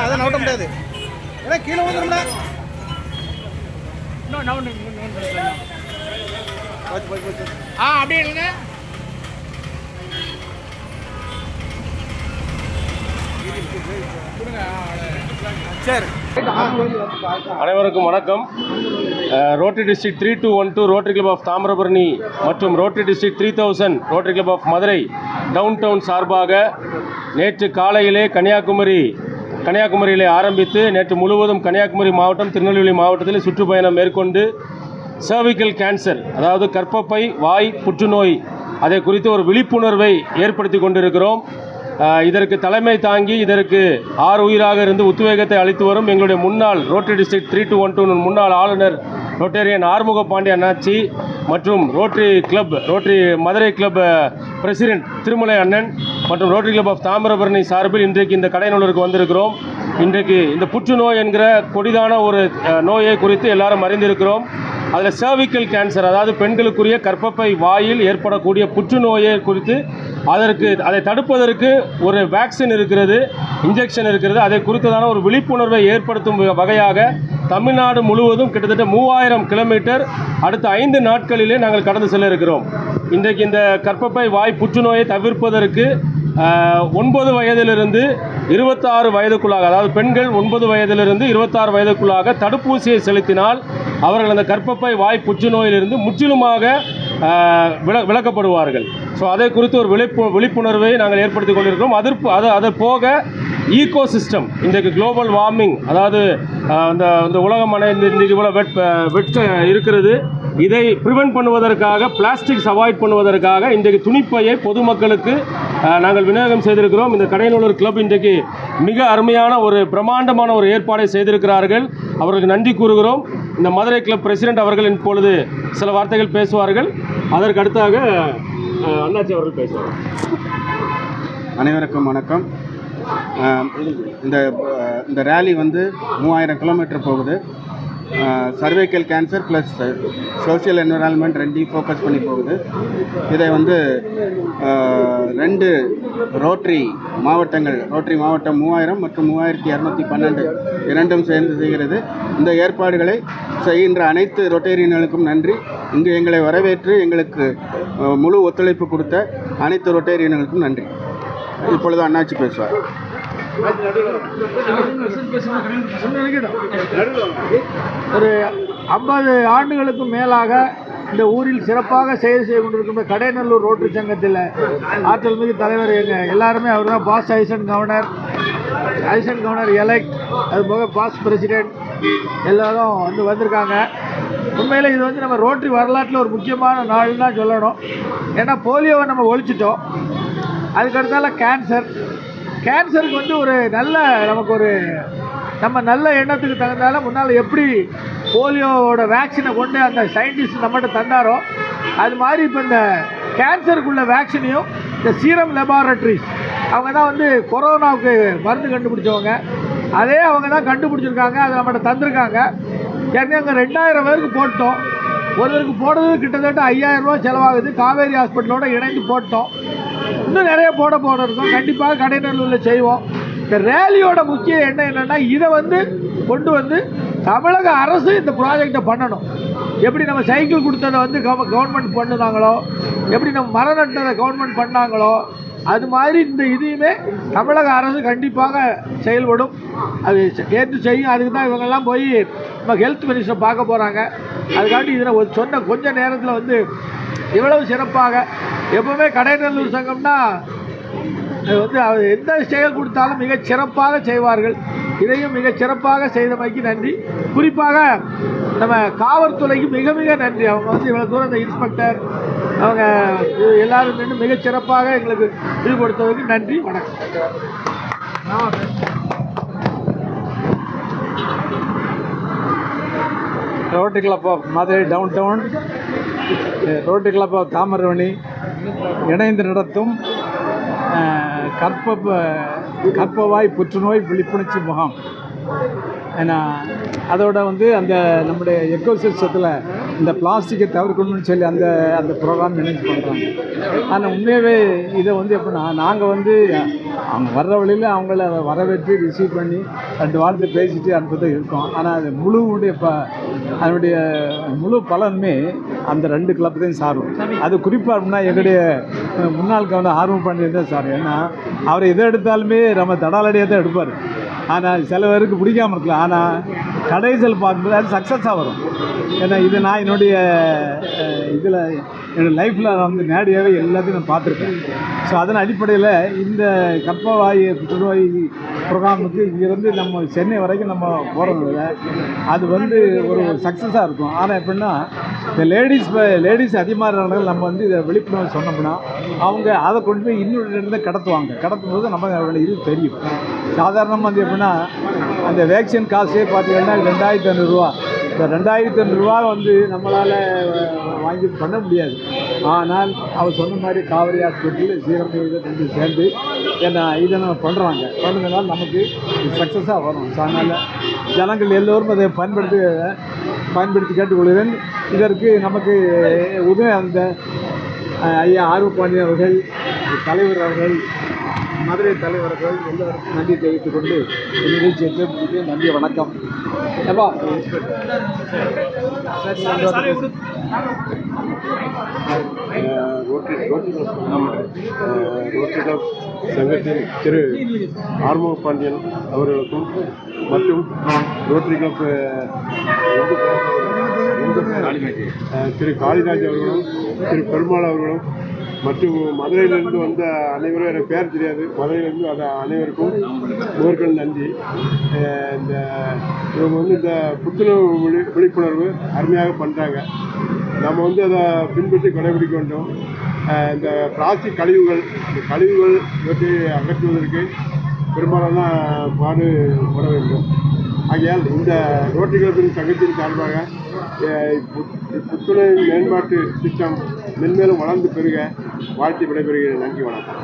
அதான் நோட்ட முடியாது ஏன்னா கீழே வந்துடும்டா அப்படியே இல்லைங்க சரி. அனைவருக்கும் வணக்கம். Rotary District 3212 Rotary club of Thamirabarani மற்றும் Rotary District 3000 Rotary club of Madurai downtown சார்பாக நேற்று காலையிலே கன்னியாகுமரியிலே ஆரம்பித்து நேற்று முழுவதும் கன்னியாகுமரி மாவட்டம், திருநெல்வேலி மாவட்டத்தில் சுற்றுப்பயணம் மேற்கொண்டு சர்விக்கல் கேன்சர், அதாவது கர்ப்பப்பை வாய் புற்றுநோய், அதை குறித்து ஒரு விழிப்புணர்வை ஏற்படுத்தி கொண்டிருக்கிறோம். இதற்கு தலைமை தாங்கி இதற்கு உயிராக இருந்து உத்வேகத்தை அளித்து வரும் எங்களுடைய முன்னாள் ரோட்டரி டிஸ்ட்ரிக்ட் 3212 முன்னாள் ஆளுநர் ரோட்டேரியன் ஆறுமுக பாண்டிய அண்ணாச்சி மற்றும் Rotary Madurai club president Thirumalai அண்ணன் மற்றும் ரோட்டரி கிளப் ஆஃப் தாமிரபரணி சார்பில் இன்றைக்கு இந்த கடைநல்லூருக்கு வந்திருக்கிறோம். இன்றைக்கு இந்த புற்றுநோய் என்கிற கொடிதான ஒரு நோயை குறித்து எல்லாரும் அறிந்திருக்கிறோம். அதில் சர்விக்கல் கேன்சர், அதாவது பெண்களுக்குரிய கர்ப்பப்பை வாயில் ஏற்படக்கூடிய புற்றுநோயை குறித்து அதை தடுப்பதற்கு ஒரு வேக்சின் இருக்கிறது, இன்ஜெக்ஷன் இருக்கிறது. அதை குறித்ததான ஒரு விழிப்புணர்வை ஏற்படுத்தும் வகையாக தமிழ்நாடு முழுவதும் கிட்டத்தட்ட 3000 கிலோமீட்டர் அடுத்த 5 நாட்களிலே நாங்கள் கடந்து செல்ல இருக்கிறோம். இன்றைக்கு இந்த கர்ப்பப்பை வாய் புற்றுநோயை தவிர்ப்பதற்கு 9 வயதிலிருந்து 26 வயதுக்குள்ளாக, அதாவது பெண்கள் 9 வயதிலிருந்து 26 வயதுக்குள்ளாக தடுப்பூசியை செலுத்தினால் அவர்கள் அந்த கர்ப்பப்பை வாய் புற்றுநோயிலிருந்து முற்றிலுமாக விலக்கப்படுவார்கள். ஸோ அதை குறித்து ஒரு விழிப்புணர்வை நாங்கள் ஏற்படுத்தி கொண்டிருக்கிறோம். அது போக ஈகோ சிஸ்டம், இன்றைக்கு குளோபல் வார்மிங், அதாவது இந்த உலகம் இன்றைக்கு இவ்வளோ வெட்க இருக்கிறது. இதை ப்ரிவென்ட் பண்ணுவதற்காக, பிளாஸ்டிக்ஸ் அவாய்ட் பண்ணுவதற்காக இன்றைக்கு துணிப்பையை பொதுமக்களுக்கு நாங்கள் விநியோகம் செய்திருக்கிறோம். இந்த கடைநல்லூர் கிளப் இன்றைக்கு மிக அருமையான ஒரு பிரம்மாண்டமான ஒரு ஏற்பாடை செய்திருக்கிறார்கள். அவர்களுக்கு நன்றி கூறுகிறோம். இந்த மதுரை கிளப் பிரசிடென்ட் அவர்கள் இப்பொழுது சில வார்த்தைகள் பேசுவார்கள். அதற்கு அடுத்தாக அண்ணாச்சி அவர்கள் பேசுவார்கள். அனைவருக்கும் வணக்கம். இந்த ரேலி 3000 கிலோமீட்டர் போகுது. Cervical cancer plus social environment ரெண்டையும் ஃபோக்கஸ் பண்ணி போகுது. இதை 2 ரோட்டரி மாவட்டங்கள், ரோட்டரி மாவட்டம் 3000 மற்றும் 3212 இரண்டும் சேர்ந்து செய்கிறது. இந்த ஏற்பாடுகளை செய்கின்ற அனைத்து ரொட்டேரியன்களுக்கும் நன்றி. இங்கு எங்களை வரவேற்று எங்களுக்கு முழு ஒத்துழைப்பு கொடுத்த அனைத்து ரொட்டேரியன்களுக்கும் நன்றி. இப்பொழுது அண்ணாச்சி பேசுவார். ஒரு 50 ஆண்டுகளுக்கும் மேலாக இந்த ஊரில் சிறப்பாக செயல் செய்து கொண்டிருக்கின்ற கடைநல்லூர் ரோட்டரி சங்கத்தில் ஆற்றல் மிகு தலைவர் எல்லாருமே அவர் தான். பாஸ் ஐசன் கவர்னர் எலெக்ட், அதுபோக பாஸ் பிரசிடென்ட் எல்லாரும் வந்திருக்காங்க. உண்மையில் இது நம்ம ரோட்டரி வரலாற்றில் ஒரு முக்கியமான நாள் தான் சொல்லணும். ஏன்னா போலியோவை நம்ம ஒழிச்சிட்டோம். அதுக்கடுத்தால கேன்சருக்கு ஒரு நம்ம நல்ல எண்ணத்துக்கு தகுந்தால முன்னால் எப்படி போலியோவோட வேக்சினை கொண்டு அந்த சயின்டிஸ்ட் நம்மகிட்ட தந்தாரோ அது மாதிரி இப்போ இந்த கேன்சருக்குள்ள வேக்சினையும் இந்த சீரம் லெபார்டரிஸ் அவங்க தான் கொரோனாவுக்கு மருந்து கண்டுபிடிச்சவங்க. அதே அவங்க தான் கண்டுபிடிச்சிருக்காங்க, அதை நம்மகிட்ட தந்திருக்காங்க. ஏற்கனவே அங்கே 2000 பேருக்கு போட்டோம். ஒருவருக்கு போடுறது கிட்டத்தட்ட 5000 ரூபா செலவாகுது. காவேரி ஹாஸ்பிட்டலோடு இணைந்து போட்டோம். இன்னும் நிறைய போட இருக்கோம். கண்டிப்பாக கடைநல்லூரில் செய்வோம். இந்த ரேலியோட முக்கிய எண்ணம் என்னென்னா, இதை கொண்டு தமிழக அரசு இந்த ப்ராஜெக்டை பண்ணணும். எப்படி நம்ம சைக்கிள் கொடுத்ததை கவர்மெண்ட் பண்ணுனாங்களோ, எப்படி நம்ம மரம் நட்டதை கவர்மெண்ட் பண்ணாங்களோ, அது மாதிரி இந்த இதையுமே தமிழக அரசு கண்டிப்பாக செயல்படும். அது ஏற்று செய்யும். அதுக்கு தான் இவங்கெல்லாம் போய் நம்ம ஹெல்த் மினிஸ்டரை பார்க்க போகிறாங்க. அதுக்காண்டி இதில் சொன்ன கொஞ்ச நேரத்தில் இவ்வளவு சிறப்பாக, எப்போவுமே கடைநல்லூர் சங்கம்னா எந்த செயல் கொடுத்தாலும் மிகச் சிறப்பாக செய்வார்கள். இதையும் மிகச் சிறப்பாக செய்தமைக்கு நன்றி. குறிப்பாக நம்ம காவல்துறைக்கு மிக மிக நன்றி. அவங்க இவ்வளோ தூரம் இந்த இன்ஸ்பெக்டர் அவங்க எல்லாரும் நின்று மிகச் சிறப்பாக எங்களுக்கு இது கொடுத்ததுக்கு நன்றி. வணக்கம். Rotary club of Madurai downtown, Rotary club of Thamirabarani இணைந்து நடத்தும் கர்ப்பவாய் புற்றுநோய் விழிப்புணர்ச்சி முகாம் ஏன்னா அதோட வந்து அந்த நம்முடைய எக்கோ சிஸ்டத்தில் இந்த பிளாஸ்டிக்கை தவிர்க்கணும்னு சொல்லி அந்த அந்த ப்ரோக்ராம் மேனேஜ் பண்ணுறாங்க. ஆனால் உண்மையாகவே இதை வந்து எப்படின்னா நாங்கள் வந்து அவங்க வர்ற வழியில் அவங்கள வரவேற்று ரிசீவ் பண்ணி 2 வார்த்தை பேசிட்டு அனுப்பதான் இருக்கோம். ஆனால் அது அதனுடைய முழு பலனுமே அந்த 2 கிளப்பையும் சாரும். அது குறிப்பாக அப்படின்னா எங்களுடைய முன்னாள் கவர்னர் ஆர்வம் பண்ணியிருந்தேன் சார். ஏன்னா அவர் எதை எடுத்தாலுமே நம்ம தடாலடியாக தான் எடுப்பார். ஆனால் சில பேருக்கு பிடிக்காமல் இருக்கலாம். ஆனால் கடைசியில் பார்க்கும்போது அது சக்ஸஸாக வரும். ஏன்னா இது நான் என்னுடைய என்னோடய லைஃப்பில் வந்து நேரடியாகவே எல்லாத்தையும் நான் பார்த்துருக்கேன். ஸோ அதன் அடிப்படையில் இந்த கர்ப்பவாய் புற்றுநோய் ப்ரோக்ராமுக்கு இங்கேருந்து நம்ம சென்னை வரைக்கும் நம்ம போகிறதில்ல, அது வந்து ஒரு சக்ஸஸாக இருக்கும். ஆனால் எப்படின்னா இந்த லேடிஸ் அதிகமாக நம்ம வந்து இதை விழிப்புணர்வு சொன்னோம்னா அவங்க அதை கொண்டு போய் இன்னொரு இடத்துல கடத்தும் போது நம்ம இது தெரியும். சாதாரணமாக வந்து எப்படின்னா அந்த வேக்சின் காசே பார்த்தீங்கன்னா 2500 ரூபா. இந்த 2500 ரூபா வந்து நம்மளால் வாங்கி பண்ண முடியாது. ஆனால் அவர் சொன்ன மாதிரி காவிரி ஹாஸ்பிட்டல் சீரம் இதை கொண்டு சேர்ந்து ஏன்னா இதை நம்ம பண்ணுறதுனால நமக்கு சக்ஸஸாக வரும். ஸோ அதனால் ஜனங்கள் எல்லோரும் அதை பயன்படுத்தி கேட்டுக்கொள்கிறேன். இதற்கு நமக்கு உதவி அந்த ஐயா ஆர்வப்பாண்டி அவர்கள், தலைவர் அவர்கள், மதுரை தலைவர்கள் எல்லோருக்கும் நன்றி தெரிவித்துக் கொண்டு நிகழ்ச்சியை நன்றி, வணக்கம். எப்பா ரோட்டரி கிளப் சங்கத்தின் திரு ஆர்மோ பாண்டியன் அவர்களுக்கும் மற்றும் ரோட்டரி கிளப் திரு காளிராஜ் அவர்களும் திரு பெருமாள் அவர்களும் மற்றும் மதுரையிலிருந்து வந்த அனைவரும் எனக்கு பேர் தெரியாது, மதுரையிலிருந்து வந்த அனைவருக்கும் முதற்கண் நன்றி. இவங்க வந்து இந்த புத்துணர்வு விழிப்புணர்வு அருமையாக பண்ணுறாங்க. நம்ம வந்து அதை பின்பற்றி கடைபிடிக்க வேண்டும். இந்த பிளாஸ்டிக் கழிவுகள் இவற்றை அகற்றுவதற்கு பெரும்பாலான பாடுபட வேண்டும். ஆகையால் இந்த ரோட்டரி கிளப்பின் சங்கத்தின் சார்பாக புத்துணர்வு மேம்பாட்டு திட்டம் மென்மேலும் வளர்ந்து பெருக வாழ்த்து விடைபெறுகிறேன். நன்றி, வணக்கம்.